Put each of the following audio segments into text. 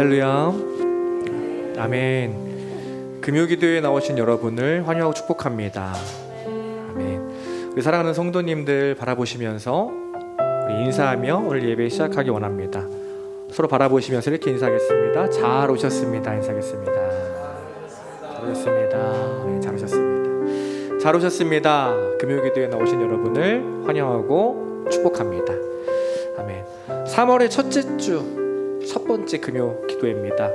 할렐루야. 아멘. 금요기도에 나오신 여러분을 환영하고 축복합니다. 아멘. 우리 사랑하는 성도님들 바라보시면서 우리 인사하며 오늘 예배 시작하기 원합니다. 서로 바라보시면서 이렇게 인사하겠습니다. 잘 오셨습니다. 인사하겠습니다. 잘 오셨습니다. 네, 잘 오셨습니다. 잘 오셨습니다. 금요기도에 나오신 여러분을 환영하고 축복합니다. 아멘. 3월의 첫째 주 첫 번째 금요 기도회입니다.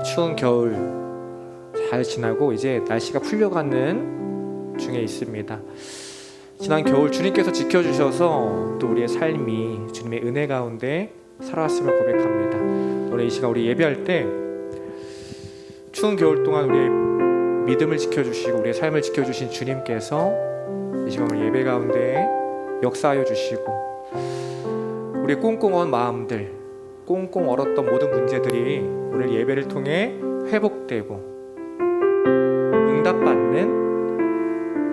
추운 겨울 잘 지나고 이제 날씨가 풀려가는 중에 있습니다. 지난 겨울 주님께서 지켜주셔서 또 우리의 삶이 주님의 은혜 가운데 살아왔음을 고백합니다. 오늘 이 시간 우리 예배할 때 추운 겨울 동안 우리의 믿음을 지켜주시고 우리의 삶을 지켜주신 주님께서 이 시간 우리 예배 가운데 역사하여 주시고 우리의 꽁꽁 마음들, 꽁꽁 얼었던 모든 문제들이 오늘 예배를 통해 회복되고 응답받는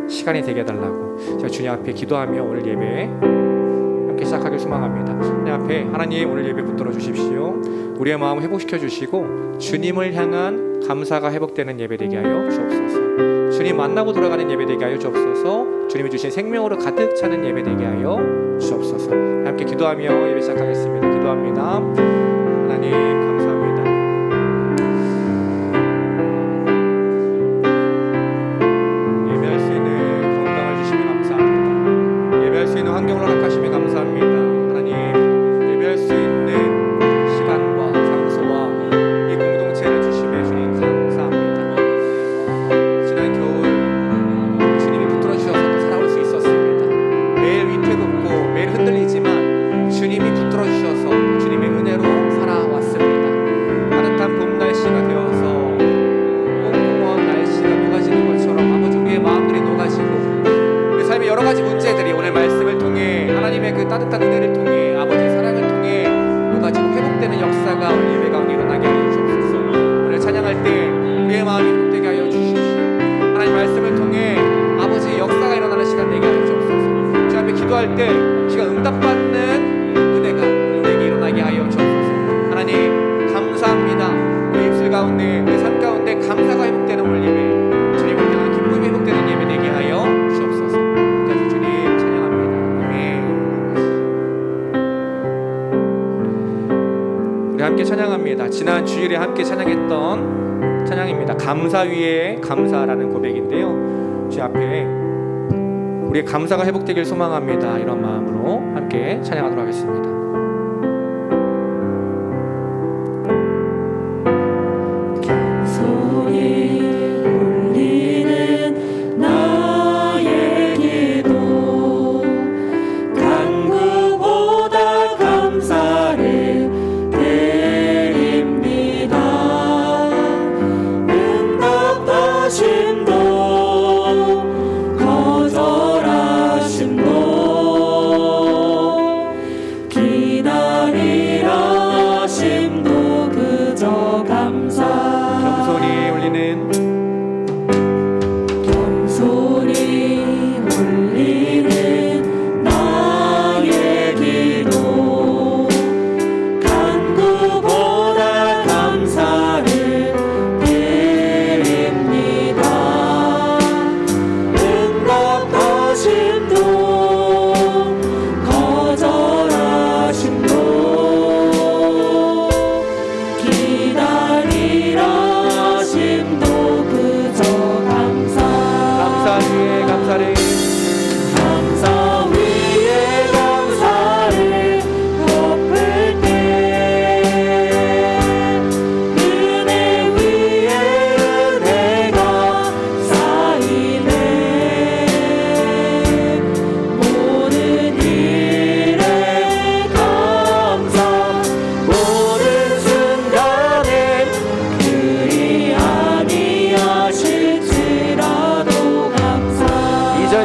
시간이 되게 해달라고 제가 주님 앞에 기도하며 오늘 예배 함께 시작하길 소망합니다. 주님 앞에 하나님 오늘 예배 붙들어 주십시오. 우리의 마음을 회복시켜 주시고 주님을 향한 감사가 회복되는 예배 되게 하여 주옵소서. 주님 만나고 돌아가는 예배 되게 하여 주옵소서. 주님이 주신 생명으로 가득 차는 예배 되게 하여 주옵소서. 함께 기도하며 예배 시작하겠습니다. 기도합니다. 하나님 감사합니다. 예배할 수 있는 건강을 주시며 감사합니다. 예배할 수 있는 환경을 허락하시며 감사합니다. 하나님 예배할 수 있는 시간과 장소와 이 공동체를 주시며 주님 감사합니다. 지난 겨울 주님이 붙들어 주셔서 또 살아올 수 있었습니다. 매일 위태롭고 매일 흔들리지만 주님이 붙들어 주셔서 주님의 은혜로 살아왔습니다. 따뜻한 봄 날씨가 되어서 꽁꽁한 날씨가 녹아지는 것처럼 아버지 우리의 마음들이 녹아지고 우리 삶의 여러 가지 문제들이 오늘 말씀을 통해 하나님의 그 따뜻한 은혜를 통해 아버지의 사랑을 통해 녹아지고 회복되는 역사가 오늘 예배 가운데 일어나게 하여 주옵소서. 오늘 찬양할 때 우리의 마음이 회복되게 하여 주십시오. 하나님 말씀을 통해 아버지의 역사가 일어나는 시간 되게 하여 주옵소서. 주 앞에 기도할 때 주가 응답받는 은혜가 우리에게 일어나게 하여 주옵소서. 하나님 감사합니다. 우리 입술 가운데 우리 삶 가운데 감사가 회복되는 오늘 예배 주님을 향한 기쁨이 회복되는 예배 되게 하여 주옵소서. 그래서 주님 찬양합니다. 아멘. 우리 함께 찬양합니다. 지난 주일에 함께 찬양했던 찬양입니다. 감사 위에 감사라는 고백인데요. 주 앞에 우리의 감사가 회복되길 소망합니다. 이런 마음으로 함께 찬양하도록 하겠습니다.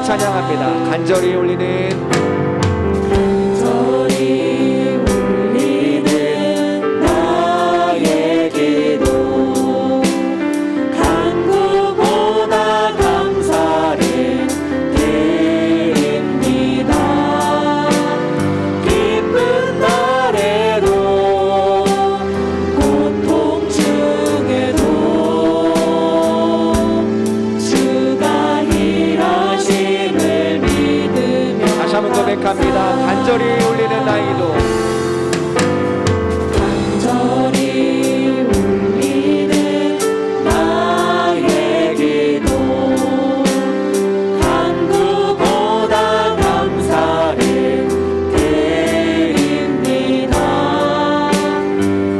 찬양합니다. 간절히 올리는 나의 기도 간구보다 감사를 드립니다. 기쁜 날에도 고통 고백합니다. 간절히 울리는 나이도 간절히 울리는 나의 기도 간구보다 감사를 드립니다.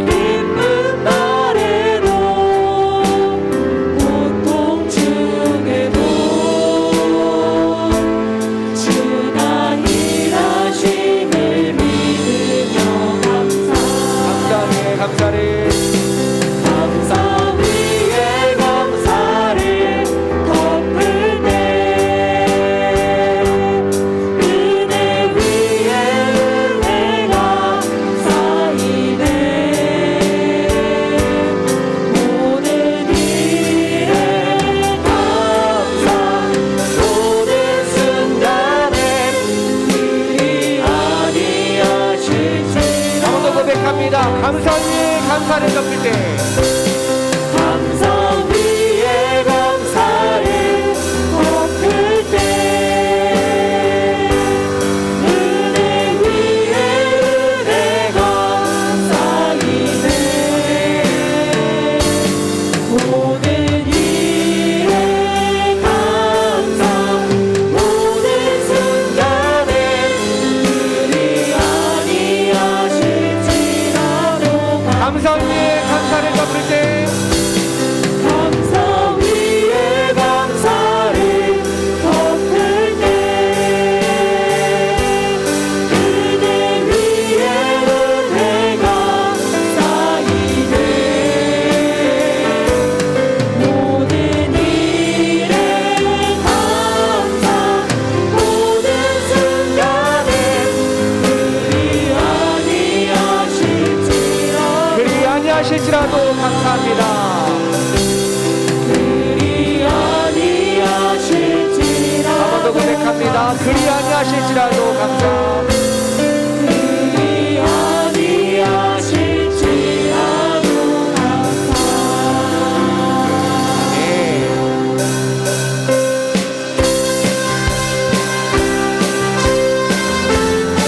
기쁜 날에도 고통 중에도 주가 일하심을 믿으며 감사를 감사 위에 감사를 덮을 때 은혜 위에 은혜가 쌓이네. 모든 일에 감사 모든 순간에 그리 아니하실지라. 아무도 고백합니다. 감사 위에 감사를 덮을 때 감사 위에 감사를 덮을 때 은혜 위에 은혜가 쌓이네. 모든 일에 감사 모든 순간에 그리 아니하실지라도 감사 위에 감사를 덮을 때 감사 위에 감사를 덮을 때 은혜 위에 은혜가 쌓이네. 모든 일에 감사 모든 순간에 그리 아니하실지라도 감사합니다. 그리 아니하실지라도 아무도 고백합니다. 그리 아니하실지라도 감사. 그리 아니하실지라도 감사. 네.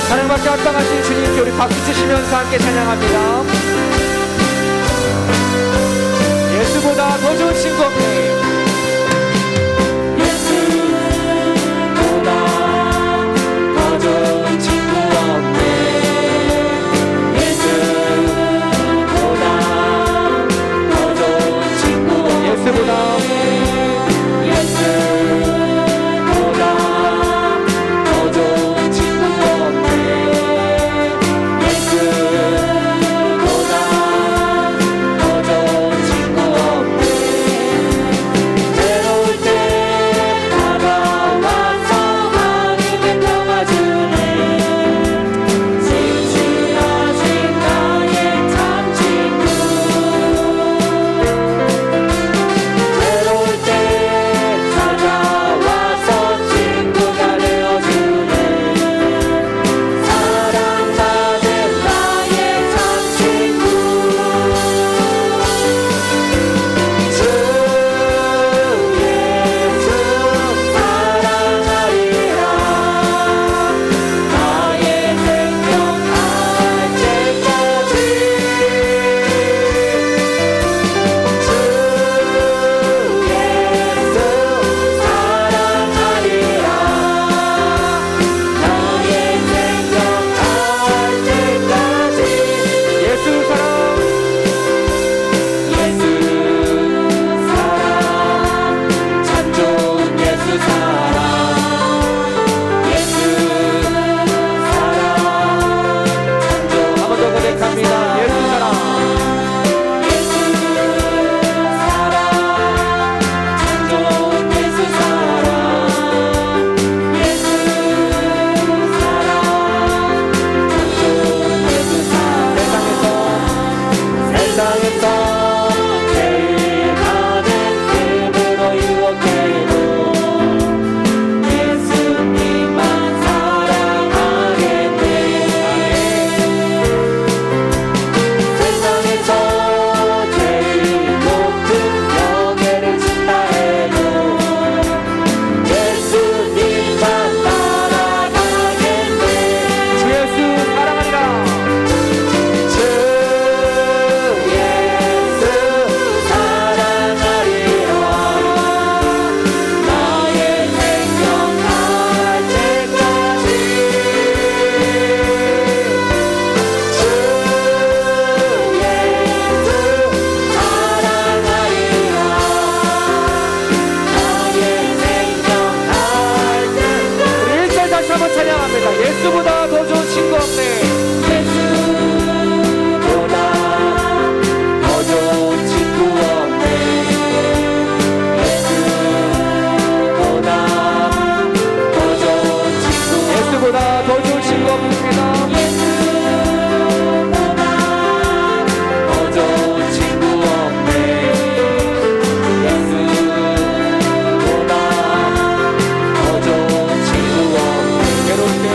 하늘밖에 합당하신 주님께 우리 박수 치시면서 함께 찬양합니다. 예수보다 더 좋은 친구 없네. 예수보다 더 좋은 친구 없네. 예수보다 더 좋은 친구 없네. 예수보다 예수보다 더 좋은 친구 없네. 예수보다 더 좋은 친구 없네. 한번 찬양합니다. 예수보다 더 좋은 친구 없네. 예수보다 더 좋은 친구 없네. 예수보다 더 좋은 친구. 예수보다 더 좋은 친구 없습니다. 예수보다 더 좋은 친구 없네. 예수보다 더 좋은 친구 없네. 괴로울 때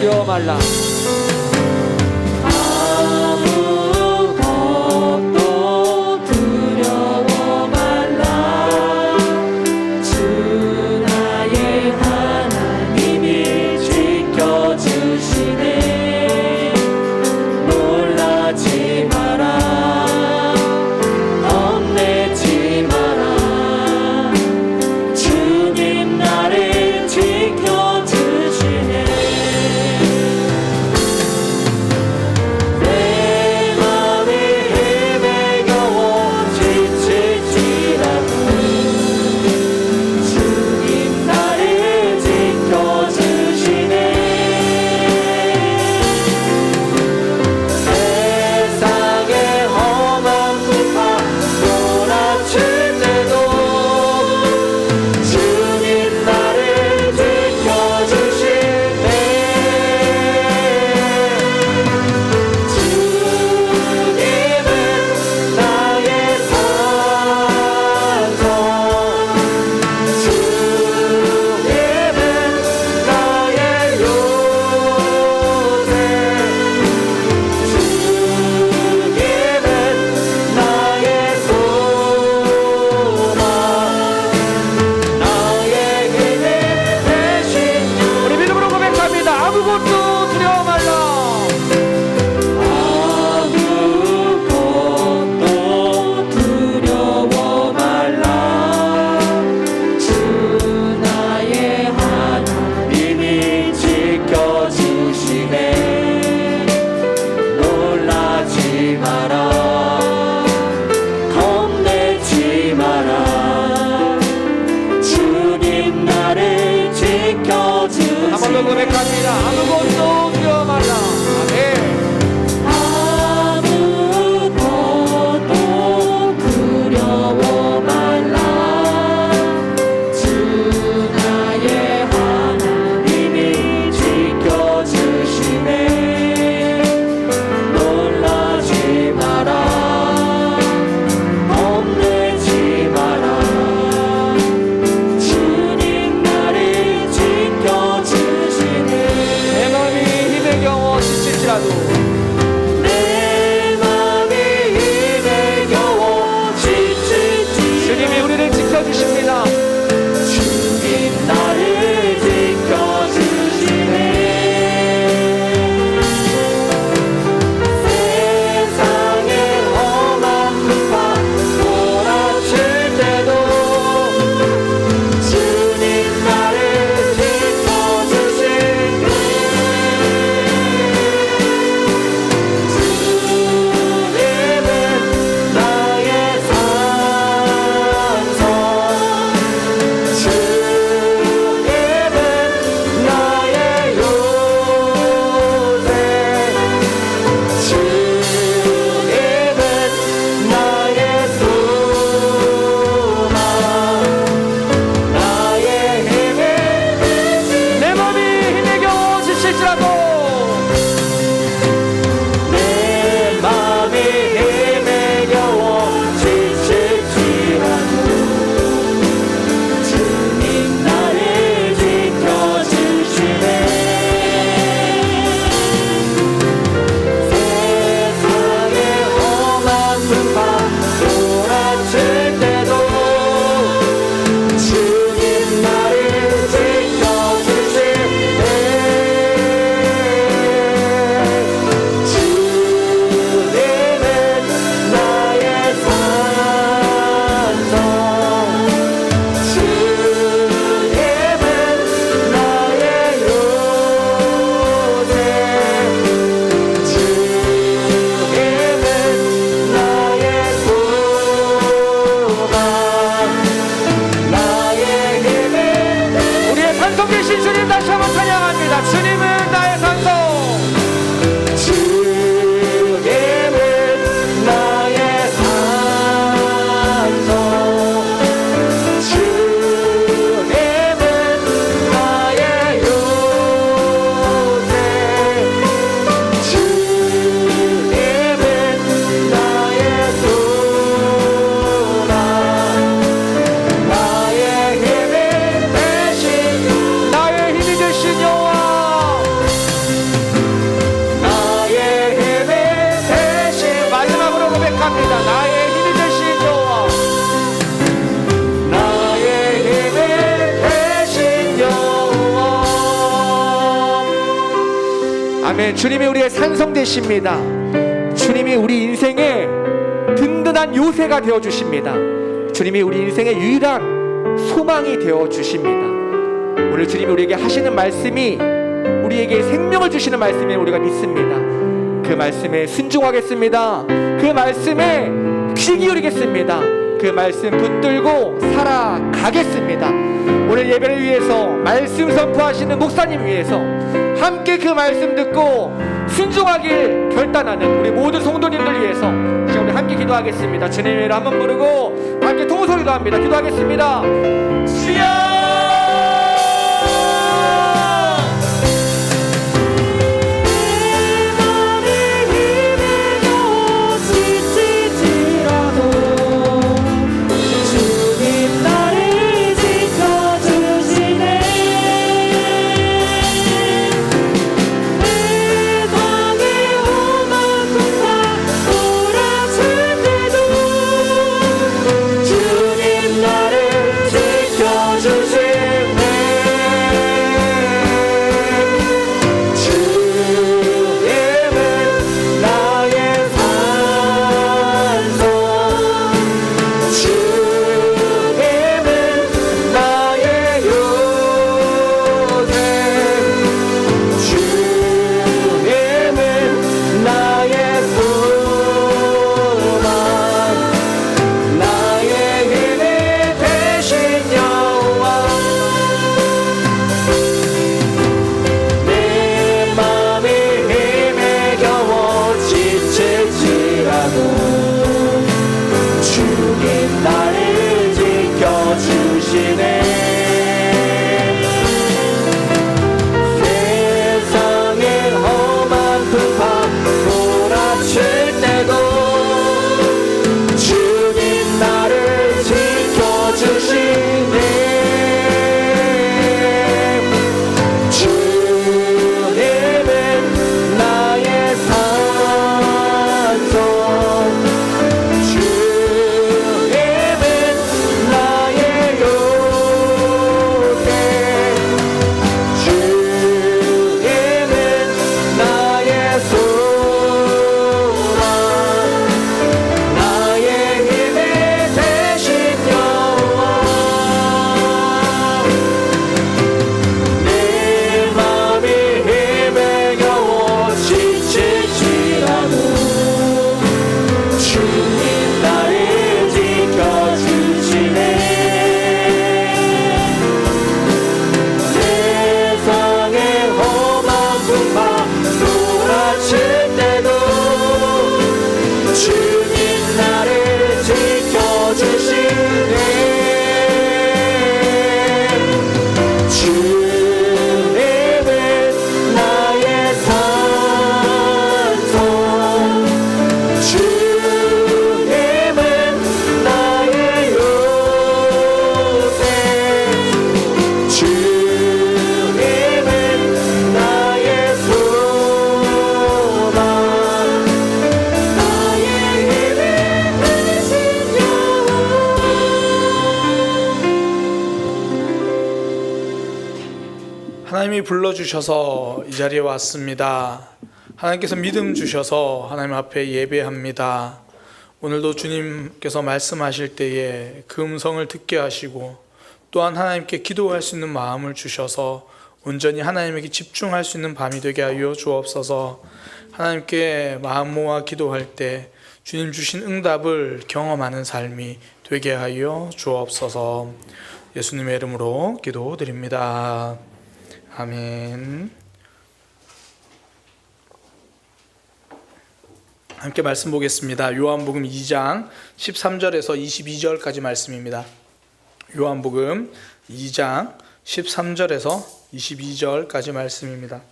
두려워 말라. 아무것도 두려워 말라. 주 나의 하나님이 지켜주시네. 놀라지 마라. 겁내지 마라. 주님 나를 지켜주시네. 내 맘이 힘에 겨워 지칠지라도 주님 나를 지켜주시네. 세상의 험한 풍파 몰아칠 때도 주님 나를 지켜주시네. 주님은 나의 산성. 주님은 나의 요새. 주님은 나의 소망. 나의 힘이 되신. 우리 믿음으로 고백합니다. 아무것도 두려워 말라. 아무것도 두려워 말라. 주 나의 하나님이 지켜주시네. 놀라지 마라. 겁내지 마라. 주님 나를 지켜주시네. 한 번 더 고백합니다. 아무것도 두려워 말라. 아멘. 아무것도 두려워 말라. 주 나의 하나님이 지켜주시네. 놀라지 마라. 겁내지 마라. 주님 나를 지켜주시네. 내 마음이 힘에 겨워 지칠지라도 내 맘이 힘에 겨워 지칠지라도 주님이 우리를 지켜주십니다. 주님 나를 지켜주시네. 세상의 험한 풍파 몰아칠 때도 주님 나를 지켜주시네. 주님은 나의 산성. 주님은 나의 요새. 주님은 나의 소망. 나의 힘이 되신. 내 마음이 힘에 겨워 지칠지라도 내 맘이 힘에 겨워 지칠지라도 주님 나를 지켜주시네. 세상의 험한 풍파 몰아칠 때도 주님 나를 지켜주시네. 주님은 나의 산성. 주님은 나의 요새. 주님은 나의 소망. 나의 힘이 우리의 산성 되신 주님 다시 한번 찬양합니다. 주님은 나의 산성. 주님은 나의 산성. 주님은 나의 요새. 주님은 나의 소망. 나의 힘이 되신. 나의 힘이 되신 여호와 아멘. 주님이 우리의 산성 되십니다. 주님이 우리 인생의 든든한 요새가 되어 주십니다. 주님이 우리 인생의 유일한 소망이 되어 주십니다. 오늘 주님이 우리에게 하시는 말씀이 우리에게 생명을 주시는 말씀을 우리가 믿습니다. 그 말씀에 순종하겠습니다. 그 말씀에 귀 기울이겠습니다. 그 말씀 붙들고 살아가겠습니다. 오늘 예배를 위해서 말씀 선포하시는 목사님 위해서 함께 그 말씀 듣고 순종하길 결단하는 우리 모든 성도님들 위해서 지금 우리 함께 기도하겠습니다. 주님의 이름을 한번 부르고 함께 통소리로 합니다. 기도하겠습니다. 주여! 하나님이 불러주셔서 이 자리에 왔습니다. 하나님께서 믿음 주셔서 하나님 앞에 예배합니다. 오늘도 주님께서 말씀하실 때에 그 음성을 듣게 하시고 또한 하나님께 기도할 수 있는 마음을 주셔서 온전히 하나님에게 집중할 수 있는 밤이 되게 하여 주옵소서. 하나님께 마음 모아 기도할 때 주님 주신 응답을 경험하는 삶이 되게 하여 주옵소서. 예수님의 이름으로 기도드립니다. 아멘. 함께 말씀 보겠습니다. 요한복음 2장 13절에서 22절까지 말씀입니다. 요한복음 2장 13절에서 22절까지 말씀입니다.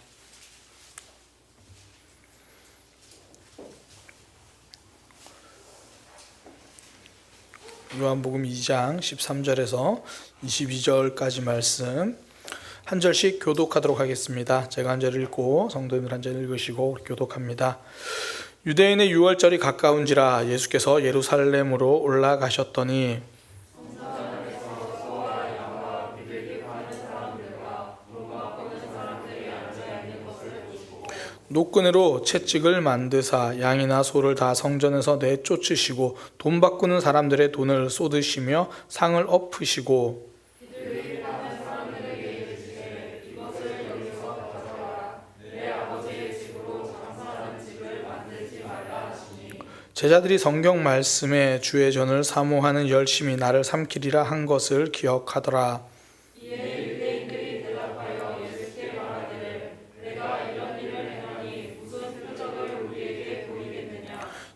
요한복음 2장 13절에서 22절까지 말씀 한 절씩 교독하도록 하겠습니다. 제가 한 절 읽고 성도님들 한 절 읽으시고 교독합니다. 유대인의 유월절이 가까운지라 예수께서 예루살렘으로 올라가셨더니 노끈으로 채찍을 만드사 양이나 소를 다 성전에서 내쫓으시고 돈 바꾸는 사람들의 돈을 쏟으시며 상을 엎으시고 제자들이 성경 말씀에 주의 전을 사모하는 열심히 나를 삼키리라 한 것을 기억하더라.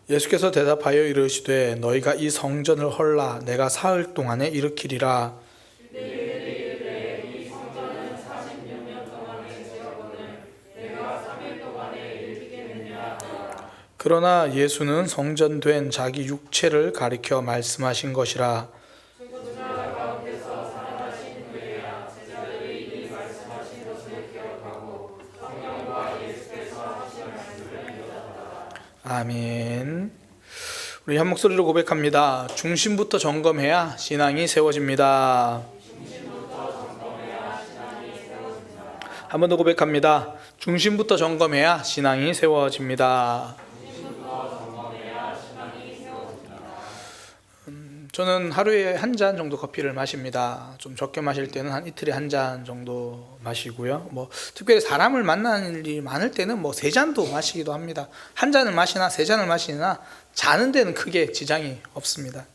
예수께서 대답하여 이르시되 너희가 이 성전을 헐라 내가 사흘 동안에 일으키리라. 그러나 예수는 성전된 자기 육체를 가리켜 말씀하신 것이라. 아멘. 우리 한 목소리로 고백합니다. 중심부터 점검해야 신앙이 세워집니다. 한 번 더 고백합니다. 중심부터 점검해야 신앙이 세워집니다. 저는 하루에 한 잔 정도 커피를 마십니다. 좀 적게 마실 때는 한 이틀에 한 잔 정도 마시고요. 특별히 사람을 만나는 일이 많을 때는 3잔도 마시기도 합니다. 한 잔을 마시나 3잔을 마시나 자는 데는 크게 지장이 없습니다.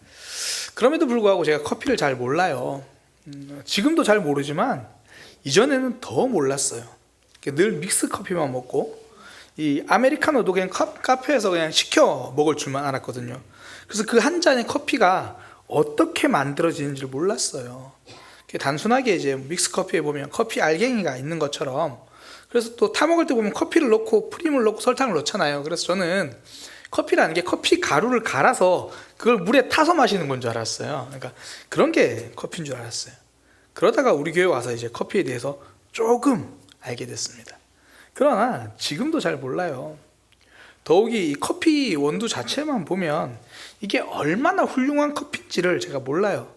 그럼에도 불구하고 제가 커피를 잘 몰라요. 지금도 잘 모르지만 이전에는 더 몰랐어요. 늘 믹스 커피만 먹고 이 아메리카노도 그냥 카페에서 그냥 시켜 먹을 줄만 알았거든요. 그래서 그 한 잔의 커피가 어떻게 만들어지는지를 몰랐어요. 단순하게 이제 믹스 커피에 보면 커피 알갱이가 있는 것처럼, 그래서 또 타 먹을 때 보면 커피를 넣고 프림을 넣고 설탕을 넣잖아요. 그래서 저는 커피라는 게 커피 가루를 갈아서 그걸 물에 타서 마시는 건 줄 알았어요. 그러니까 그런 게 커피인 줄 알았어요. 그러다가 우리 교회 와서 이제 커피에 대해서 조금 알게 됐습니다. 그러나 지금도 잘 몰라요. 더욱이 이 커피 원두 자체만 보면 이게 얼마나 훌륭한 커피인지를 제가 몰라요.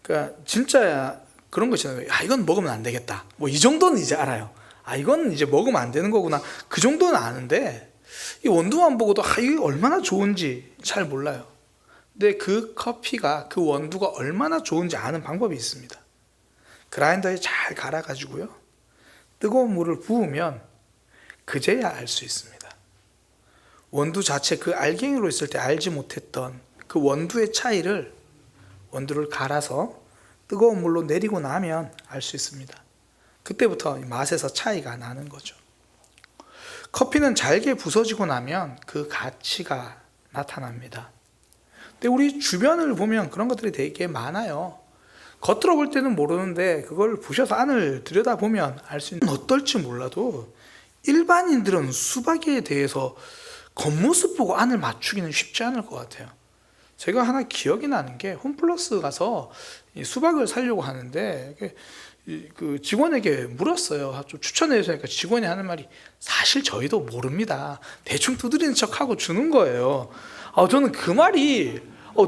그러니까 진짜 그런 거 있잖아요. 이건 먹으면 안 되겠다. 이 정도는 이제 알아요. 이건 이제 먹으면 안 되는 거구나. 그 정도는 아는데 이 원두만 보고도 이게 얼마나 좋은지 잘 몰라요. 근데 그 커피가, 그 원두가 얼마나 좋은지 아는 방법이 있습니다. 그라인더에 잘 갈아가지고요, 뜨거운 물을 부으면 그제야 알 수 있습니다. 원두 자체 그 알갱이로 있을 때 알지 못했던 그 원두의 차이를, 원두를 갈아서 뜨거운 물로 내리고 나면 알 수 있습니다. 그때부터 맛에서 차이가 나는 거죠. 커피는 잘게 부서지고 나면 그 가치가 나타납니다. 근데 우리 주변을 보면 그런 것들이 되게 많아요. 겉으로 볼 때는 모르는데 그걸 부셔서 안을 들여다보면 알 수 있는, 어떨지 몰라도 일반인들은 수박에 대해서 겉모습 보고 안을 맞추기는 쉽지 않을 것 같아요. 제가 하나 기억이 나는 게, 홈플러스 가서 수박을 사려고 하는데 그 직원에게 물었어요. 좀 추천해 주니까 직원이 하는 말이, 사실 저희도 모릅니다. 대충 두드리는 척하고 주는 거예요. 저는 그 말이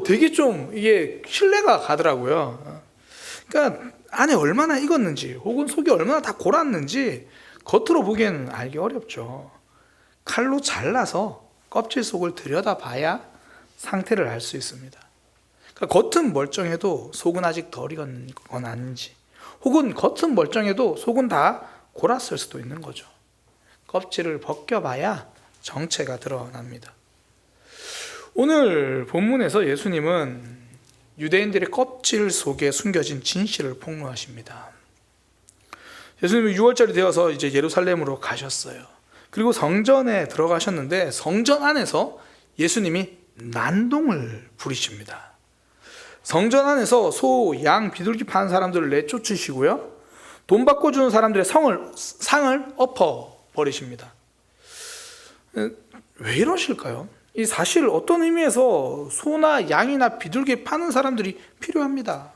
되게 좀 이게 신뢰가 가더라고요. 그러니까 안에 얼마나 익었는지 혹은 속이 얼마나 다 골았는지 겉으로 보기에는 알기 어렵죠. 칼로 잘라서 껍질 속을 들여다봐야 상태를 알 수 있습니다. 그러니까 겉은 멀쩡해도 속은 아직 덜 익은 건 아닌지, 혹은 겉은 멀쩡해도 속은 다 골았을 수도 있는 거죠. 껍질을 벗겨봐야 정체가 드러납니다. 오늘 본문에서 예수님은 유대인들의 껍질 속에 숨겨진 진실을 폭로하십니다. 예수님은 6월절이 되어서 이제 예루살렘으로 가셨어요. 그리고 성전에 들어가셨는데 성전 안에서 예수님이 난동을 부리십니다. 성전 안에서 소, 양, 비둘기 파는 사람들을 내쫓으시고요, 돈 바꿔주는 사람들의 상을 엎어버리십니다. 왜 이러실까요? 이 사실 어떤 의미에서 소나 양이나 비둘기 파는 사람들이 필요합니다.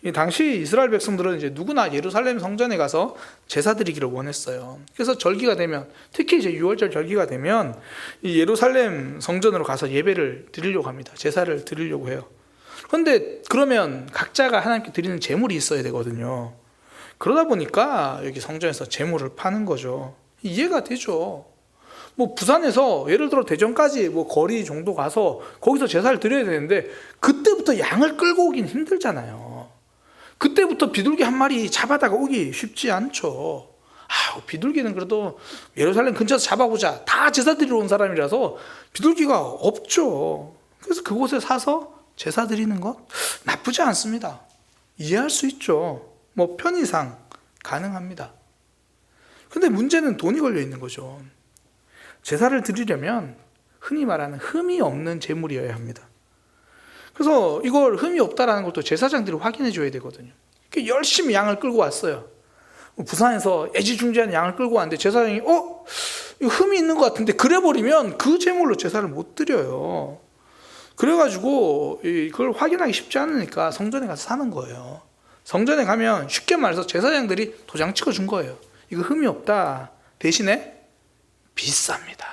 이 당시 이스라엘 백성들은 이제 누구나 예루살렘 성전에 가서 제사 드리기를 원했어요. 그래서 절기가 되면, 특히 이제 6월절 절기가 되면 이 예루살렘 성전으로 가서 예배를 드리려고 합니다. 제사를 드리려고 해요. 그런데 그러면 각자가 하나님께 드리는 제물이 있어야 되거든요. 그러다 보니까 여기 성전에서 제물을 파는 거죠. 이해가 되죠. 뭐 부산에서 예를 들어 대전까지 뭐 거리 정도 가서 거기서 제사를 드려야 되는데 그때부터 양을 끌고 오긴 힘들잖아요. 그때부터 비둘기 한 마리 잡아다가 오기 쉽지 않죠. 비둘기는 그래도 예루살렘 근처에서 잡아보자. 다 제사 드리러 온 사람이라서 비둘기가 없죠. 그래서 그곳에 사서 제사 드리는 것 나쁘지 않습니다. 이해할 수 있죠. 뭐 편의상 가능합니다. 근데 문제는 돈이 걸려 있는 거죠. 제사를 드리려면 흔히 말하는 흠이 없는 제물이어야 합니다. 그래서 이걸 흠이 없다라는 것도 제사장들이 확인해 줘야 되거든요. 열심히 양을 끌고 왔어요. 부산에서 애지중지한 양을 끌고 왔는데 제사장이 이거 흠이 있는 것 같은데 그래버리면 그 제물로 제사를 못 드려요. 그래가지고 그걸 확인하기 쉽지 않으니까 성전에 가서 사는 거예요. 성전에 가면 쉽게 말해서 제사장들이 도장 찍어준 거예요. 이거 흠이 없다. 대신에 비쌉니다.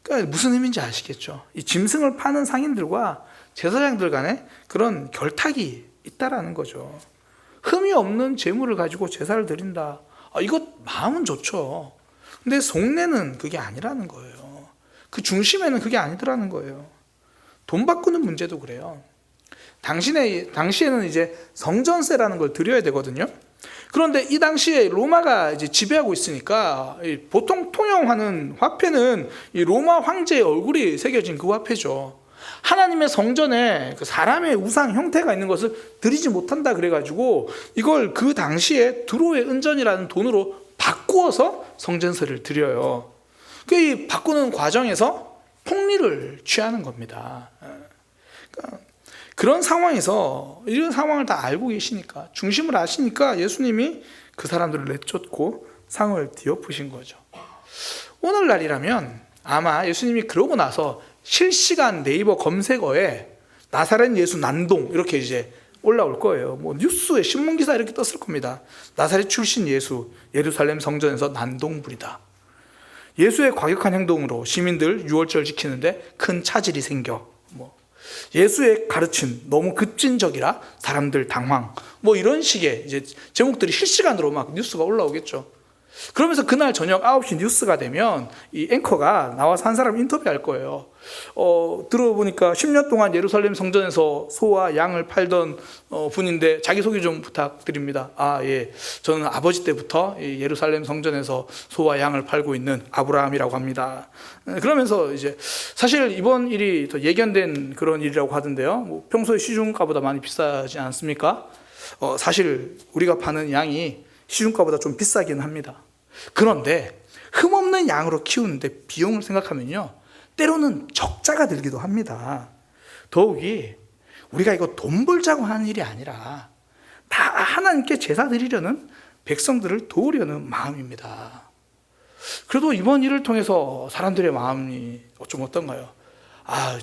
그러니까 무슨 의미인지 아시겠죠? 이 짐승을 파는 상인들과 제사장들 간에 그런 결탁이 있다라는 거죠. 흠이 없는 재물을 가지고 제사를 드린다. 이거 마음은 좋죠. 근데 속내는 그게 아니라는 거예요. 그 중심에는 그게 아니더라는 거예요. 돈 바꾸는 문제도 그래요. 당시에는 이제 성전세라는 걸 드려야 되거든요. 그런데 이 당시에 로마가 이제 지배하고 있으니까 보통 통용하는 화폐는 이 로마 황제의 얼굴이 새겨진 그 화폐죠. 하나님의 성전에 그 사람의 우상 형태가 있는 것을 드리지 못한다 그래가지고 이걸 그 당시에 드로의 은전이라는 돈으로 바꾸어서 성전세를 드려요. 그 바꾸는 과정에서 폭리를 취하는 겁니다. 그러니까 그런 상황에서 이런 상황을 다 알고 계시니까 중심을 아시니까 예수님이 그 사람들을 내쫓고 상을 뒤엎으신 거죠. 오늘날이라면 아마 예수님이 그러고 나서 실시간 네이버 검색어에 나사렛 예수 난동 이렇게 이제 올라올 거예요. 뭐 뉴스에 신문 기사 이렇게 떴을 겁니다. 나사렛 출신 예수 예루살렘 성전에서 난동 부리다. 예수의 과격한 행동으로 시민들 유월절 지키는데 큰 차질이 생겨. 예수의 가르침 너무 급진적이라 사람들 당황. 뭐 이런 식의 이제 제목들이 실시간으로 막 뉴스가 올라오겠죠. 그러면서 그날 저녁 9시 뉴스가 되면 이 앵커가 나와서 한 사람 인터뷰할 거예요. 들어보니까 10년 동안 예루살렘 성전에서 소와 양을 팔던 분인데 자기소개 좀 부탁드립니다. 예. 저는 아버지 때부터 이 예루살렘 성전에서 소와 양을 팔고 있는 아브라함이라고 합니다. 그러면서 이제 사실 이번 일이 더 예견된 그런 일이라고 하던데요. 뭐 평소에 시중가보다 많이 비싸지 않습니까? 사실 우리가 파는 양이 시중가보다 좀 비싸긴 합니다. 그런데 흠없는 양으로 키우는데 비용을 생각하면요, 때로는 적자가 들기도 합니다. 더욱이 우리가 이거 돈 벌자고 하는 일이 아니라 다 하나님께 제사 드리려는 백성들을 도우려는 마음입니다. 그래도 이번 일을 통해서 사람들의 마음이 좀 어떤가요?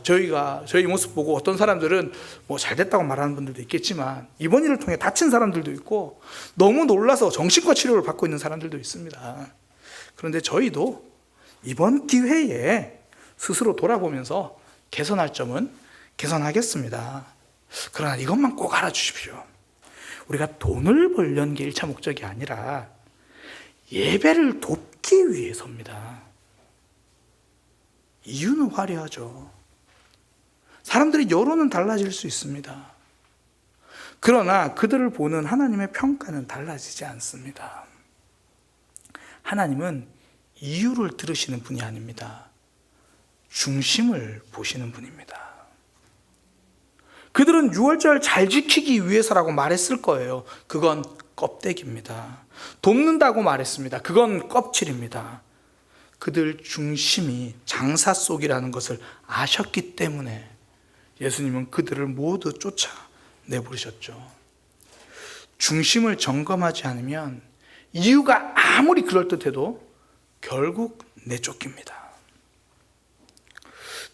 저희 모습 보고 어떤 사람들은 뭐 잘됐다고 말하는 분들도 있겠지만 이번 일을 통해 다친 사람들도 있고 너무 놀라서 정신과 치료를 받고 있는 사람들도 있습니다. 그런데 저희도 이번 기회에 스스로 돌아보면서 개선할 점은 개선하겠습니다. 그러나 이것만 꼭 알아주십시오. 우리가 돈을 벌려는 게 1차 목적이 아니라 예배를 돕기 위해서입니다. 이유는 화려하죠. 사람들의 여론은 달라질 수 있습니다. 그러나 그들을 보는 하나님의 평가는 달라지지 않습니다. 하나님은 이유를 들으시는 분이 아닙니다. 중심을 보시는 분입니다. 그들은 유월절 잘 지키기 위해서라고 말했을 거예요. 그건 껍데기입니다. 돕는다고 말했습니다. 그건 껍질입니다. 그들 중심이 장사 속이라는 것을 아셨기 때문에 예수님은 그들을 모두 쫓아내버리셨죠. 중심을 점검하지 않으면 이유가 아무리 그럴듯해도 결국 내쫓깁니다.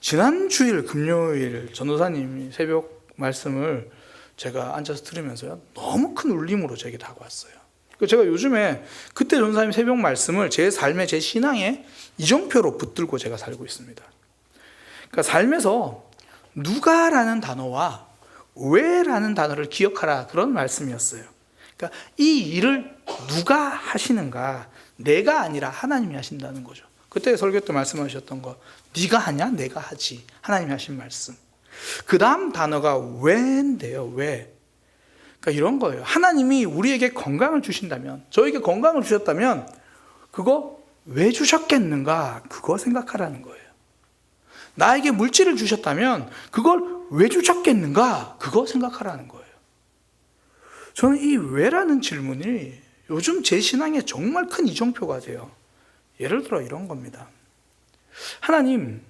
지난 주일 금요일 전도사님이 새벽 말씀을 제가 앉아서 들으면서요, 너무 큰 울림으로 제게 다가왔어요. 제가 요즘에 그때 전도사님 새벽 말씀을 제 삶의 제 신앙의 이정표로 붙들고 제가 살고 있습니다. 그러니까 삶에서 누가라는 단어와 왜라는 단어를 기억하라, 그런 말씀이었어요. 그러니까 이 일을 누가 하시는가? 내가 아니라 하나님이 하신다는 거죠. 그때 설교 때 말씀하셨던 거, 네가 하냐? 내가 하지. 하나님이 하신 말씀. 그 다음 단어가 왜인데요. 왜? 그러니까 이런 거예요. 하나님이 우리에게 건강을 주신다면, 저에게 건강을 주셨다면 그거 왜 주셨겠는가? 그거 생각하라는 거예요. 나에게 물질을 주셨다면 그걸 왜 주셨겠는가? 그거 생각하라는 거예요. 저는 이 왜라는 질문이 요즘 제 신앙에 정말 큰 이정표가 돼요. 예를 들어 이런 겁니다. 하나님,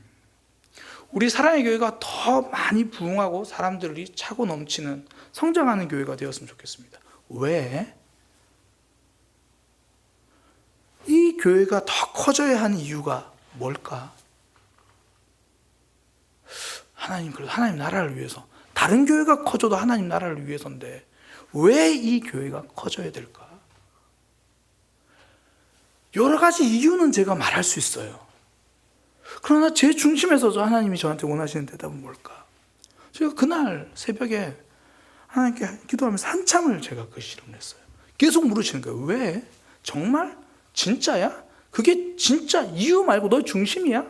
우리 사랑의 교회가 더 많이 부흥하고 사람들이 차고 넘치는 성장하는 교회가 되었으면 좋겠습니다. 왜? 이 교회가 더 커져야 하는 이유가 뭘까? 하나님, 그래도 하나님 나라를 위해서, 다른 교회가 커져도 하나님 나라를 위해서인데 왜 이 교회가 커져야 될까? 여러 가지 이유는 제가 말할 수 있어요. 그러나 제 중심에서 하나님이 저한테 원하시는 대답은 뭘까? 제가 그날 새벽에 하나님께 기도하면서 한참을 제가 그 실험을 했어요. 계속 물으시는 거예요. 왜? 정말? 진짜야? 그게 진짜 이유 말고 너 중심이야?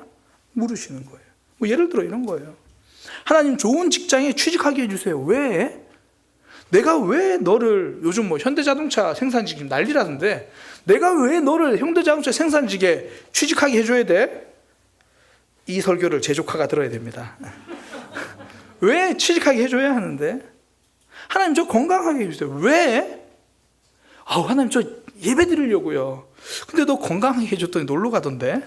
물으시는 거예요. 뭐 예를 들어 이런 거예요. 하나님, 좋은 직장에 취직하게 해주세요. 왜? 내가 왜 너를, 요즘 뭐 현대자동차 생산직이 난리라던데, 내가 왜 너를 현대자동차 생산직에 취직하게 해줘야 돼? 이 설교를 제 조카가 들어야 됩니다. 왜 취직하게 해줘야 하는데? 하나님, 저 건강하게 해주세요. 왜? 하나님, 저 예배 드리려고요. 근데 너 건강하게 해줬더니 놀러 가던데?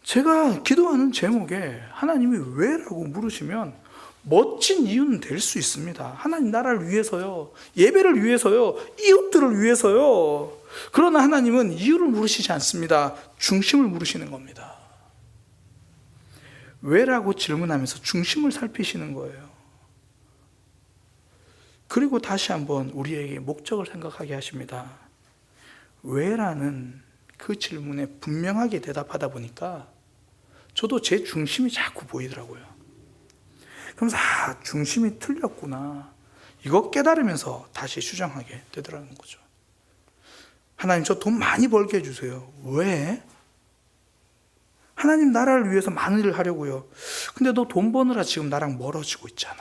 제가 기도하는 제목에 하나님이 왜라고 물으시면 멋진 이유는 될 수 있습니다. 하나님 나라를 위해서요, 예배를 위해서요, 이웃들을 위해서요. 그러나 하나님은 이유를 물으시지 않습니다. 중심을 물으시는 겁니다. 왜라고 질문하면서 중심을 살피시는 거예요. 그리고 다시 한번 우리에게 목적을 생각하게 하십니다. 왜라는 그 질문에 분명하게 대답하다 보니까 저도 제 중심이 자꾸 보이더라고요. 그러면서 중심이 틀렸구나, 이거 깨달으면서 다시 수정하게 되더라는 거죠. 하나님, 저 돈 많이 벌게 해주세요. 왜? 하나님 나라를 위해서 많은 일을 하려고요. 근데 너 돈 버느라 지금 나랑 멀어지고 있잖아.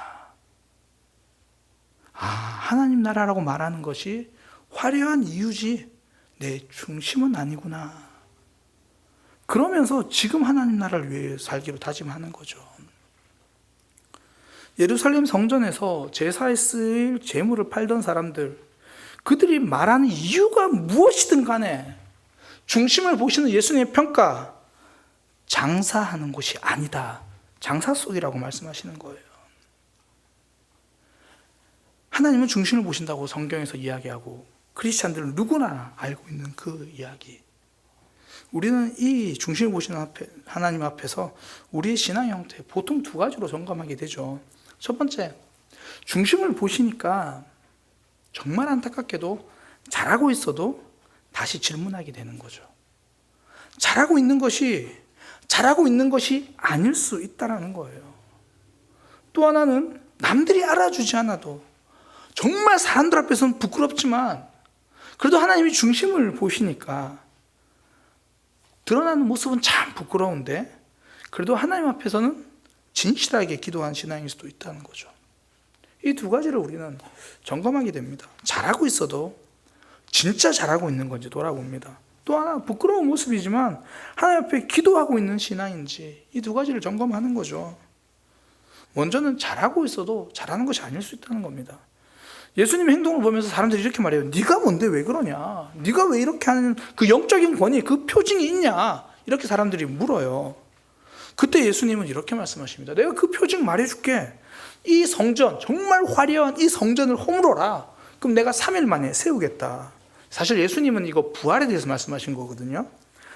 하나님 나라라고 말하는 것이 화려한 이유지 내 중심은 아니구나. 그러면서 지금 하나님 나라를 위해 살기로 다짐하는 거죠. 예루살렘 성전에서 제사에 쓰일 제물을 팔던 사람들, 그들이 말하는 이유가 무엇이든 간에 중심을 보시는 예수님의 평가, 장사하는 곳이 아니다, 장사 속이라고 말씀하시는 거예요. 하나님은 중심을 보신다고 성경에서 이야기하고 크리스찬들은 누구나 알고 있는 그 이야기. 우리는 이 중심을 보시는 하나님 앞에서 우리의 신앙 형태 보통 두 가지로 점검하게 되죠. 첫 번째, 중심을 보시니까 정말 안타깝게도 잘하고 있어도 다시 질문하게 되는 거죠. 잘하고 있는 것이 아닐 수 있다는 거예요. 또 하나는 남들이 알아주지 않아도 정말 사람들 앞에서는 부끄럽지만 그래도 하나님이 중심을 보시니까 드러나는 모습은 참 부끄러운데 그래도 하나님 앞에서는 진실하게 기도한 신앙일 수도 있다는 거죠. 이 두 가지를 우리는 점검하게 됩니다. 잘하고 있어도 진짜 잘하고 있는 건지 돌아봅니다. 또 하나, 부끄러운 모습이지만 하나님 앞에 기도하고 있는 신앙인지, 이 두 가지를 점검하는 거죠. 먼저는 잘하고 있어도 잘하는 것이 아닐 수 있다는 겁니다. 예수님의 행동을 보면서 사람들이 이렇게 말해요. 네가 뭔데 왜 그러냐? 네가 왜 이렇게 하는 그 영적인 권위, 그 표징이 있냐? 이렇게 사람들이 물어요. 그때 예수님은 이렇게 말씀하십니다. 내가 그 표징 말해줄게. 이 성전, 정말 화려한 이 성전을 허물어라. 그럼 내가 3일 만에 세우겠다. 사실 예수님은 이거 부활에 대해서 말씀하신 거거든요.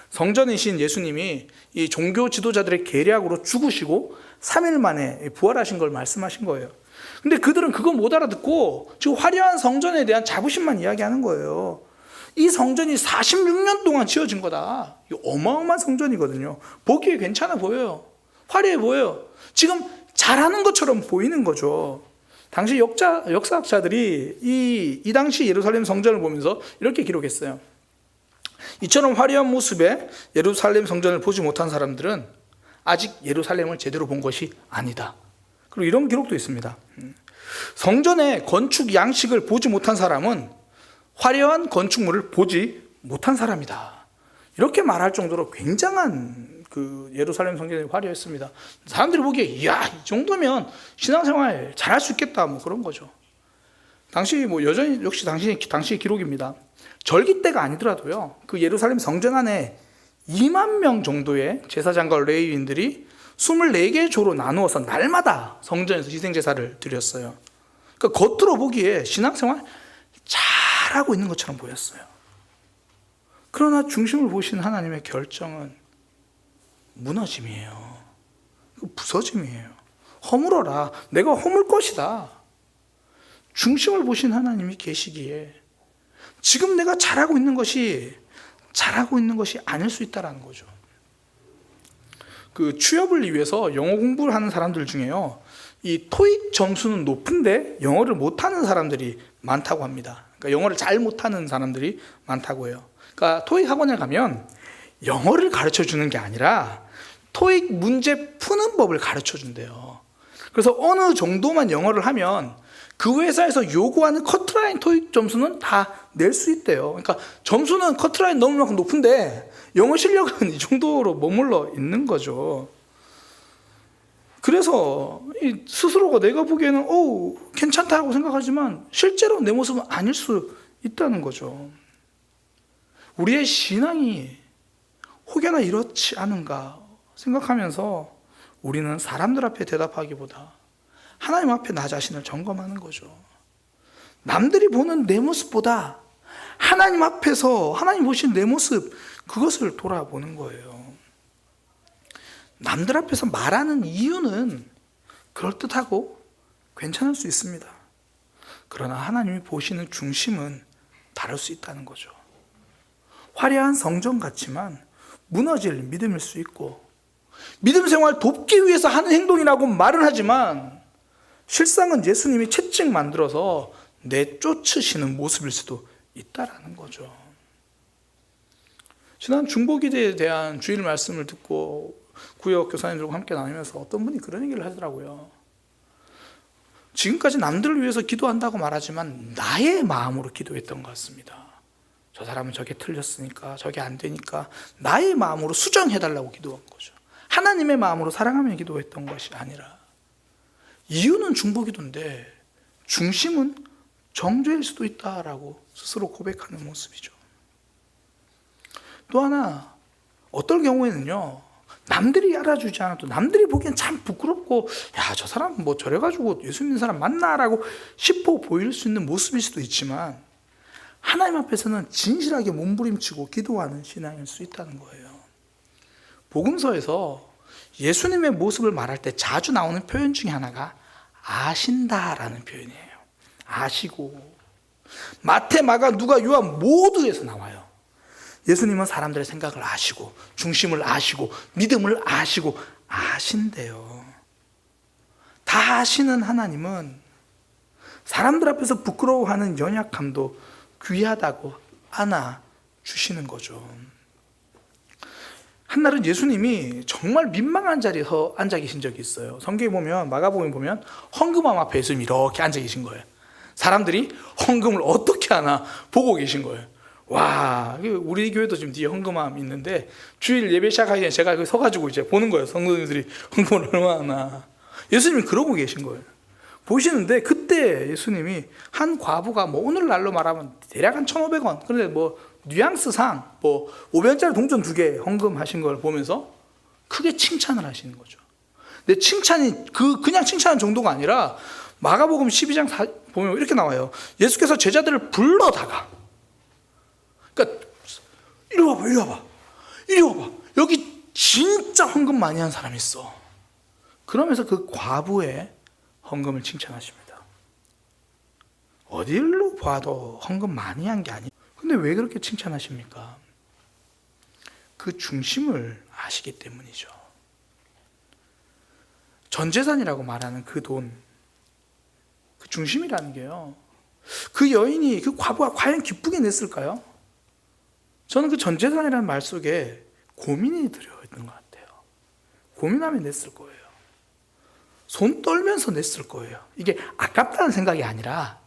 성전이신 예수님이 이 종교 지도자들의 계략으로 죽으시고 3일 만에 부활하신 걸 말씀하신 거예요. 근데 그들은 그거 못 알아듣고 지금 화려한 성전에 대한 자부심만 이야기하는 거예요. 이 성전이 46년 동안 지어진 거다. 어마어마한 성전이거든요. 보기에 괜찮아 보여요. 화려해 보여요. 지금 잘하는 것처럼 보이는 거죠. 당시 역사학자들이 이 당시 예루살렘 성전을 보면서 이렇게 기록했어요. 이처럼 화려한 모습의 예루살렘 성전을 보지 못한 사람들은 아직 예루살렘을 제대로 본 것이 아니다. 그리고 이런 기록도 있습니다. 성전의 건축 양식을 보지 못한 사람은 화려한 건축물을 보지 못한 사람이다. 이렇게 말할 정도로 굉장한 그 예루살렘 성전이 화려했습니다. 사람들이 보기에 이야, 이 정도면 신앙생활 잘할 수 있겠다, 뭐 그런 거죠. 당시 뭐 여전히 역시 당시 기록입니다. 절기 때가 아니더라도요, 그 예루살렘 성전 안에 2만 명 정도의 제사장과 레위인들이 24개의 조로 나누어서 날마다 성전에서 희생제사를 드렸어요. 그러니까 겉으로 보기에 신앙생활 잘하고 있는 것처럼 보였어요. 그러나 중심을 보시는 하나님의 결정은 무너짐이에요. 부서짐이에요. 허물어라. 내가 허물 것이다. 중심을 보신 하나님이 계시기에 지금 내가 잘하고 있는 것이 아닐 수 있다는 거죠. 그 취업을 위해서 영어 공부를 하는 사람들 중에요, 이 토익 점수는 높은데 영어를 못하는 사람들이 많다고 합니다. 그러니까 영어를 잘 못하는 사람들이 많다고 해요. 그러니까 토익 학원에 가면 영어를 가르쳐 주는 게 아니라 토익 문제 푸는 법을 가르쳐 준대요. 그래서 어느 정도만 영어를 하면 그 회사에서 요구하는 커트라인 토익 점수는 다 낼 수 있대요. 그러니까 점수는 커트라인 넘을 만큼 높은데 영어 실력은 이 정도로 머물러 있는 거죠. 그래서 스스로가 내가 보기에는 괜찮다고 생각하지만 실제로 내 모습은 아닐 수 있다는 거죠. 우리의 신앙이 혹여나 이렇지 않은가 생각하면서 우리는 사람들 앞에 대답하기보다 하나님 앞에 나 자신을 점검하는 거죠. 남들이 보는 내 모습보다 하나님 앞에서 하나님 보신 내 모습, 그것을 돌아보는 거예요. 남들 앞에서 말하는 이유는 그럴듯하고 괜찮을 수 있습니다. 그러나 하나님이 보시는 중심은 다를 수 있다는 거죠. 화려한 성전 같지만 무너질 믿음일 수 있고, 믿음 생활 돕기 위해서 하는 행동이라고 말은 하지만 실상은 예수님이 채찍 만들어서 내쫓으시는 모습일 수도 있다라는 거죠. 지난 중보기도에 대한 주일 말씀을 듣고 구역 교사님들과 함께 나누면서 어떤 분이 그런 얘기를 하더라고요. 지금까지 남들을 위해서 기도한다고 말하지만 나의 마음으로 기도했던 것 같습니다. 저 사람은 저게 틀렸으니까, 저게 안 되니까 나의 마음으로 수정해달라고 기도한 거죠. 하나님의 마음으로 사랑하며 기도했던 것이 아니라, 이유는 중보기도인데 중심은 정죄일 수도 있다라고 스스로 고백하는 모습이죠. 또 하나, 어떨 경우에는요, 남들이 알아주지 않아도 남들이 보기엔 참 부끄럽고, 야, 저 사람 뭐 저래가지고 예수 믿는 사람 맞나라고 싶어 보일 수 있는 모습일 수도 있지만 하나님 앞에서는 진실하게 몸부림치고 기도하는 신앙일 수 있다는 거예요. 복음서에서 예수님의 모습을 말할 때 자주 나오는 표현 중에 하나가 아신다라는 표현이에요. 아시고. 마태, 마가, 누가, 요한 모두에서 나와요. 예수님은 사람들의 생각을 아시고, 중심을 아시고, 믿음을 아시고, 아신대요. 다 아시는 하나님은 사람들 앞에서 부끄러워하는 연약함도 귀하다고 안아주시는 거죠. 한날은 예수님이 정말 민망한 자리에서 앉아 계신 적이 있어요. 성경에 보면, 마가복음에 보면 헌금함 앞에 예수님이 이렇게 앉아 계신 거예요. 사람들이 헌금을 어떻게 하나 보고 계신 거예요. 와, 우리 교회도 지금 뒤에 헌금함 있는데 주일 예배 시작하기 전에 제가 거기 서가지고 이제 보는 거예요. 성도님들이 헌금을 얼마나 하나. 예수님이 그러고 계신 거예요. 보시는데 그때 예수님이 한 과부가 뭐 오늘날로 말하면 대략 한 1,500원, 그런데 뭐 뉘앙스상 뭐 500원짜리 동전 2개 헌금하신 걸 보면서 크게 칭찬을 하시는 거죠. 근데 칭찬이 그냥 칭찬한 정도가 아니라 마가복음 12장 보면 이렇게 나와요. 예수께서 제자들을 불러다가, 그러니까 이리 와봐. 여기 진짜 헌금 많이 한 사람이 있어. 그러면서 그 과부의 헌금을 칭찬하십니다. 어디로 봐도 헌금 많이 한 게 아니에요. 근데 왜 그렇게 칭찬하십니까? 그 중심을 아시기 때문이죠. 전 재산이라고 말하는 그 돈, 그 중심이라는 게요. 그 여인이, 그 과부가 과연 기쁘게 냈을까요? 저는 그 전재산이라는 말 속에 고민이 들어있는 것 같아요. 고민하며 냈을 거예요. 손 떨면서 냈을 거예요. 이게 아깝다는 생각이 아니라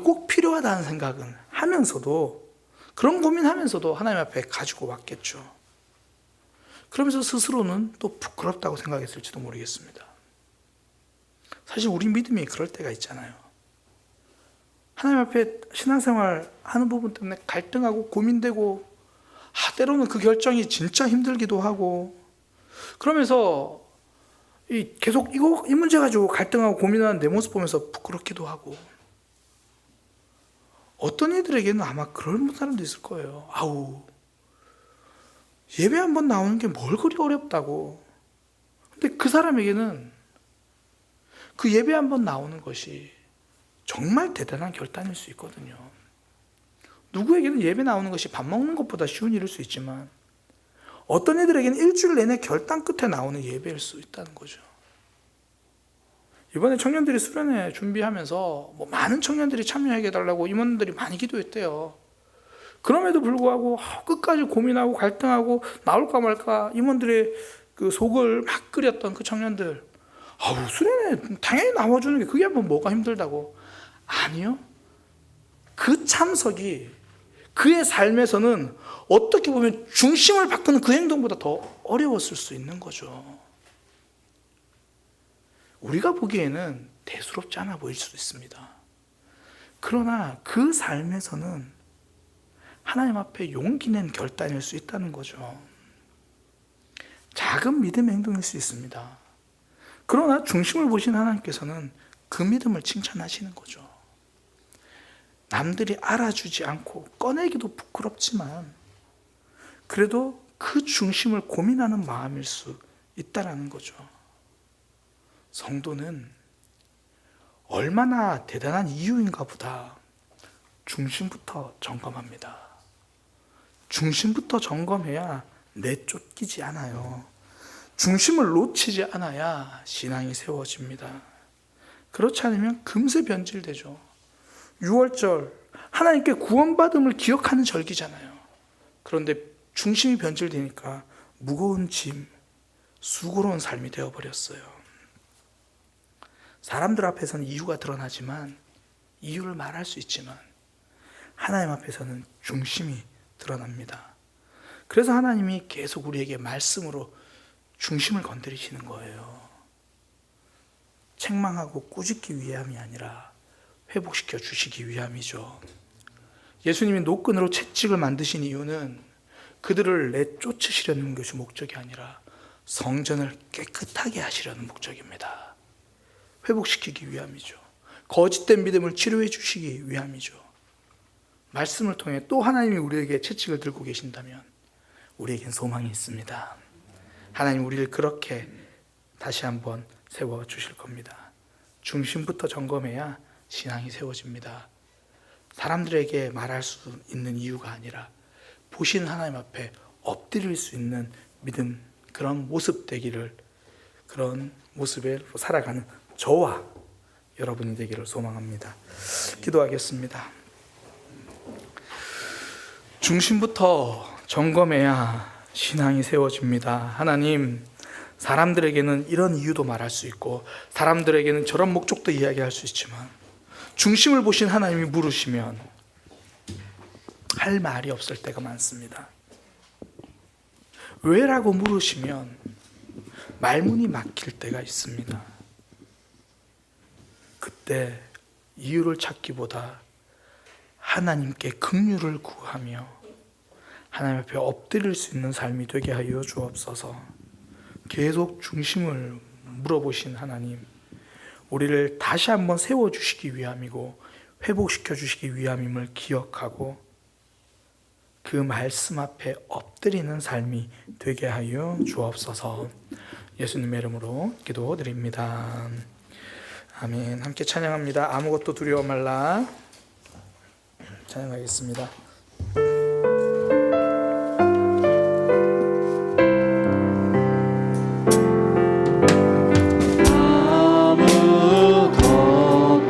꼭 필요하다는 생각은 하면서도, 그런 고민하면서도 하나님 앞에 가지고 왔겠죠. 그러면서 스스로는 또 부끄럽다고 생각했을지도 모르겠습니다. 사실 우리 믿음이 그럴 때가 있잖아요. 하나님 앞에 신앙생활 하는 부분 때문에 갈등하고 고민되고, 때로는 그 결정이 진짜 힘들기도 하고, 그러면서 계속 이 문제 가지고 갈등하고 고민하는 내 모습 보면서 부끄럽기도 하고, 어떤 이들에게는 아마 그런 사람도 있을 거예요. 예배 한번 나오는 게 뭘 그리 어렵다고. 근데 그 사람에게는 그 예배 한번 나오는 것이 정말 대단한 결단일 수 있거든요. 누구에게는 예배 나오는 것이 밥 먹는 것보다 쉬운 일일 수 있지만, 어떤 이들에게는 일주일 내내 결단 끝에 나오는 예배일 수 있다는 거죠. 이번에 청년들이 수련회 준비하면서 많은 청년들이 참여하게 해달라고 임원들이 많이 기도했대요. 그럼에도 불구하고 끝까지 고민하고 갈등하고 나올까 말까 임원들의 그 속을 막 끓였던 그 청년들, 수련회 당연히 나와주는 게 그게 한번 뭐가 힘들다고. 아니요. 그 참석이 그의 삶에서는 어떻게 보면 중심을 바꾸는 그 행동보다 더 어려웠을 수 있는 거죠. 우리가 보기에는 대수롭지 않아 보일 수도 있습니다. 그러나 그 삶에서는 하나님 앞에 용기 낸 결단일 수 있다는 거죠. 작은 믿음의 행동일 수 있습니다. 그러나 중심을 보신 하나님께서는 그 믿음을 칭찬하시는 거죠. 남들이 알아주지 않고 꺼내기도 부끄럽지만 그래도 그 중심을 고민하는 마음일 수 있다는 거죠. 성도는 얼마나 대단한 이유인가 보다 중심부터 점검합니다. 중심부터 점검해야 내쫓기지 않아요. 중심을 놓치지 않아야 신앙이 세워집니다. 그렇지 않으면 금세 변질되죠. 6월절, 하나님께 구원받음을 기억하는 절기잖아요. 그런데 중심이 변질되니까 무거운 짐, 수고로운 삶이 되어버렸어요. 사람들 앞에서는 이유가 드러나지만, 이유를 말할 수 있지만 하나님 앞에서는 중심이 드러납니다. 그래서 하나님이 계속 우리에게 말씀으로 중심을 건드리시는 거예요. 책망하고 꾸짖기 위함이 아니라 회복시켜 주시기 위함이죠. 예수님이 노끈으로 채찍을 만드신 이유는 그들을 내쫓으시려는 것이 목적이 아니라 성전을 깨끗하게 하시려는 목적입니다. 회복시키기 위함이죠. 거짓된 믿음을 치료해 주시기 위함이죠. 말씀을 통해 또 하나님이 우리에게 채찍을 들고 계신다면 우리에겐 소망이 있습니다. 하나님 우리를 그렇게 다시 한번 세워주실 겁니다. 중심부터 점검해야 신앙이 세워집니다. 사람들에게 말할 수 있는 이유가 아니라 보신 하나님 앞에 엎드릴 수 있는 믿음, 그런 모습 되기를, 그런 모습에 살아가는 저와 여러분이 되기를 소망합니다. 기도하겠습니다. 중심부터 점검해야 신앙이 세워집니다. 하나님, 사람들에게는 이런 이유도 말할 수 있고 사람들에게는 저런 목적도 이야기할 수 있지만 중심을 보신 하나님이 물으시면 할 말이 없을 때가 많습니다. 왜라고 물으시면 말문이 막힐 때가 있습니다. 그때 이유를 찾기보다 하나님께 긍휼을 구하며 하나님 앞에 엎드릴 수 있는 삶이 되게 하여 주옵소서. 계속 중심을 물어보신 하나님, 우리를 다시 한번 세워주시기 위함이고 회복시켜 주시기 위함임을 기억하고 그 말씀 앞에 엎드리는 삶이 되게 하여 주옵소서. 예수님의 이름으로 기도드립니다. 아멘. 함께 찬양합니다. 아무것도 두려워 말라. 찬양하겠습니다. 아무것도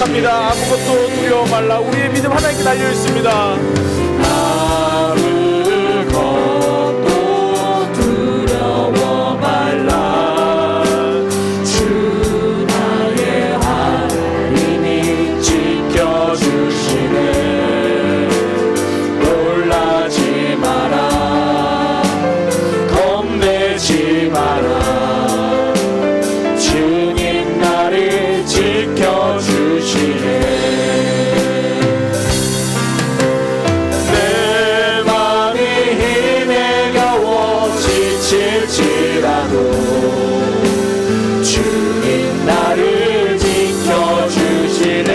고백합니다. 아무것도 두려워 말라. 우리의 믿음 하나님께 달려 있습니다. 아무것도 두려워 말라. 주 나의 하나님이 지켜주시네. 놀라지 마라. 겁내지 마라. 주님 나를 지켜주시네. 내 맘이 힘에 겨워 지칠지라도 주님 나를 지켜주시네.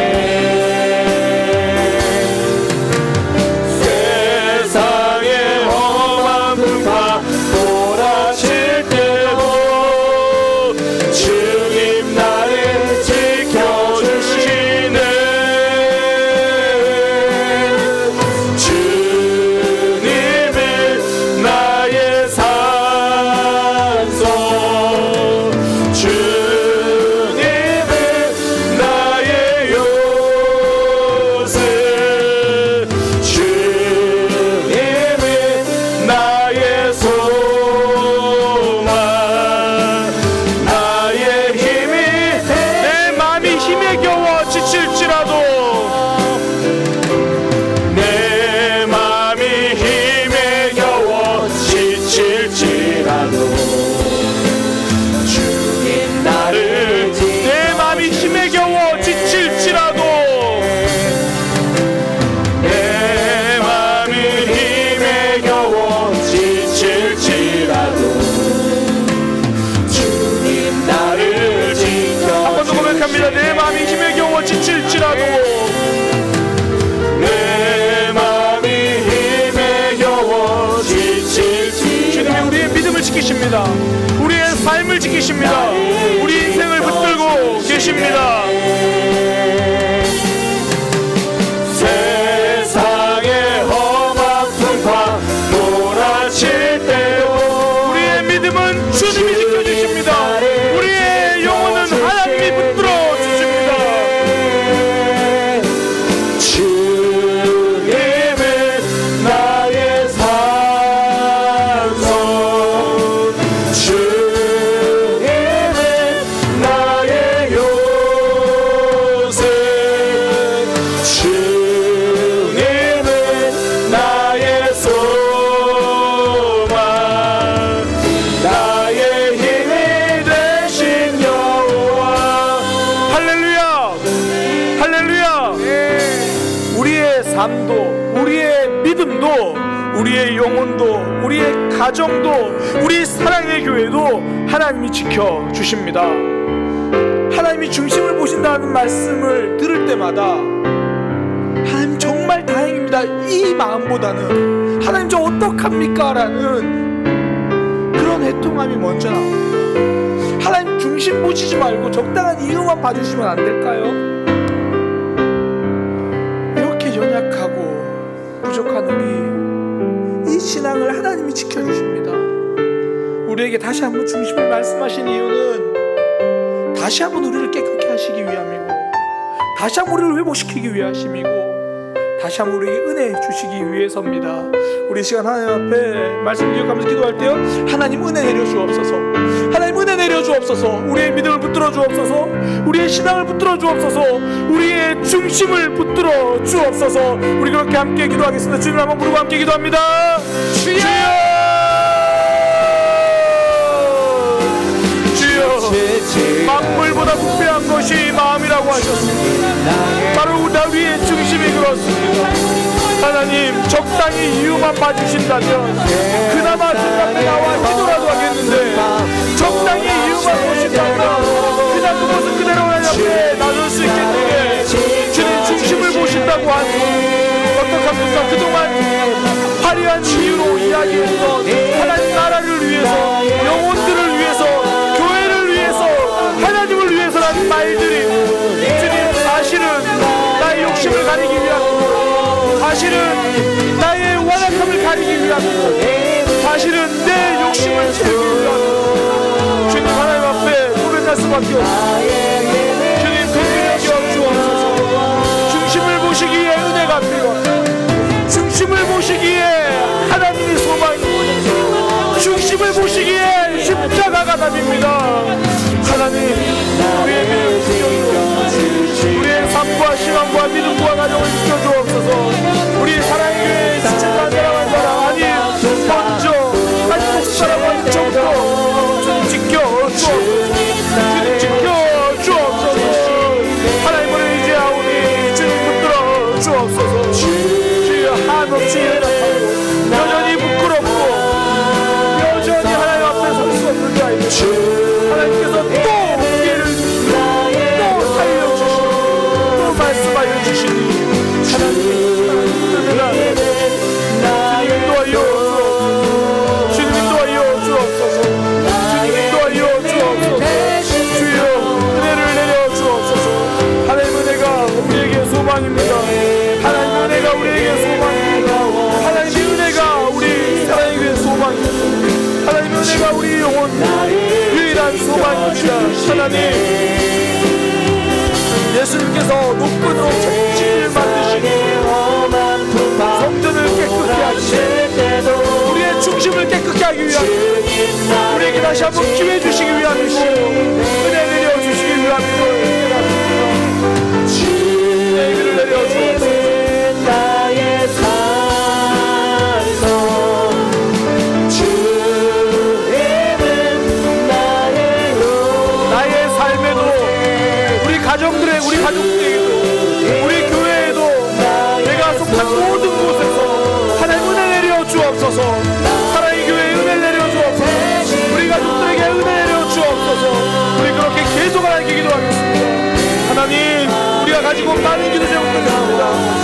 세상의 험한 풍파 몰아칠 때도 주님 나를 지켜주시네. 주님은 나의 산소, 주님은 나의 요새, 주님은 나의 소망, 나의 힘이. 내 마음이 힘에 겨워 지칠지라도 내 맘이 힘에 겨워 지칠지라도 주님 나를 내 마음이 힘에 겨워 지칠지라도 내 맘이 힘에 겨워 지칠지라도 주님 나를 한 번 더 고백합니다. 내 마음이 힘에 겨워 지칠지라도 내 맘이 힘에 겨워 지칠지라도 주님이 우리의 믿음을 지키십니다. 우리의 삶을 지키십니다. 우리 인생을 붙들고 계십니다. 세상의 험한 풍파 몰아칠 때도 우리의 믿음은 주님이 지켜주십니다. 우리의 영혼은 하나님이 붙들어 주십니다. 주님은 나의 산소, 주님은 나의 요새, 주님은 나의 소망, 나의 힘이 되신 여호와. 할렐루야! 할렐루야! 우리의 삶도, 우리의 믿음도, 우리의 영혼도, 우리의 가정도, 우리 사랑의 교회도 하나님이 지켜주십니다. 하나님이 중심을 보신다는 말씀을 들을 때마다 하나님 정말 다행입니다. 이 마음보다는 하나님 저 어떡합니까? 라는 그런 애통함이 먼저 나옵니다. 하나님 중심 보시지 말고 적당한 이유만 봐주시면 안 될까요? 이렇게 연약하고 부족한 우리 이 신앙을 하나님이 지켜주십니다. 우리에게 다시 한번 중심을 말씀하신 이유는 다시 한번 우리를 깨끗게 하시기 위함이고, 다시 한번 우리를 회복시키기 위하심이고, 다시 한번 우리에게 은혜 주시기 위해서입니다. 우리 시간 하나님 앞에 말씀 기억하면서 기도할 때요, 하나님 은혜 내려 주옵소서, 하나님 은혜 내려 주옵소서, 우리의 믿음을 붙들어 주옵소서, 우리의 신앙을 붙들어 주옵소서, 우리의 중심을 붙들어 주옵소서. 우리 그렇게 함께 기도하겠습니다. 주님 한번 부르고 함께 기도합니다. 주여, 만물보다 부패한 것이 마음이라고 하셨습니다. 바로 우리의 중심이 그렇습니다. 하나님 적당히 이유만 봐주신다면 그나마 주 앞에 나와 기도라도 하겠는데, 적당히 이유만 보신다면 그냥 그것은 그대로 하나님 앞에 나설 수 있겠는데, 주님 중심을 보신다고 하니 어떡합니까? 그동안 화려한 이유로 이야기했던 하나님 나라를 위해서, 영혼들을 위해서, 교회를 위해서, 하나님을 위해서라는 말들이 주님 사실은 나의 욕심을 가리기 위함이고, 사실은 나의 완악함을 가리기 위함이고, 사실은 내 욕심을 채우기 위함이고, 주님 하나님 앞에 고백할 수밖에 없습니다. 주님 긍휼히 여겨 주옵소서. 사람입니다. 하나님, 우리의 믿음 지켜주옵소서. 우리의 삶과 희망과 믿음과 가정을 지켜주옵소서. 우리 사랑의 교회에 지체한 사랑한 사람 아니 먼저 한국 사람은 정도 주님 지켜주옵소서. 주님 지켜주옵소서. 하나님을 의지하오니 주님 붙들어 주옵소서. 주여 한없이 연약하고 여전히 부끄럽고 여전히 하나님 앞에 설 수 없는 자입니다. 하나님께서 또 기회를 주시고 또 살려주시고 또 말씀하여 주시니 하나님 주님 인도하여 주옵소서. 주님 인도하여 주옵소서. 주님 인도하여 주옵소서. 주여 은혜를 내려 주옵소서. 하나님 은혜가 우리에게 소망입니다. 하나님 은혜가 우리에게 소망입니다. 하나님 은혜가 우리 사랑의 교회 소망입니다. 하나님 은혜가 우리 영혼 유일한 소망입니다. 하나님 예수님께서 높은으로 천지를 만드시고 성전을 깨끗게 하시고 우리의 중심을 깨끗게 하기 위함 우리에게 다시 한번 기회 주시기 위함이시오. 은혜 내려주시기 위함이오. 은혜를 내려주옵소서. 나의 삶에도 우리 가족들에게도 우리 교회에도 내가 속한 모든 곳에서 하나님 은혜 내려 주옵소서. 사랑의 교회에 은혜 내려 주옵소서. 우리 가족들에게 은혜 내려 주옵소서. 우리 그렇게 계속 하나님께 기도하겠습니다. 하나님 우리가 가지고 많은 기도 제목들을 드립니다.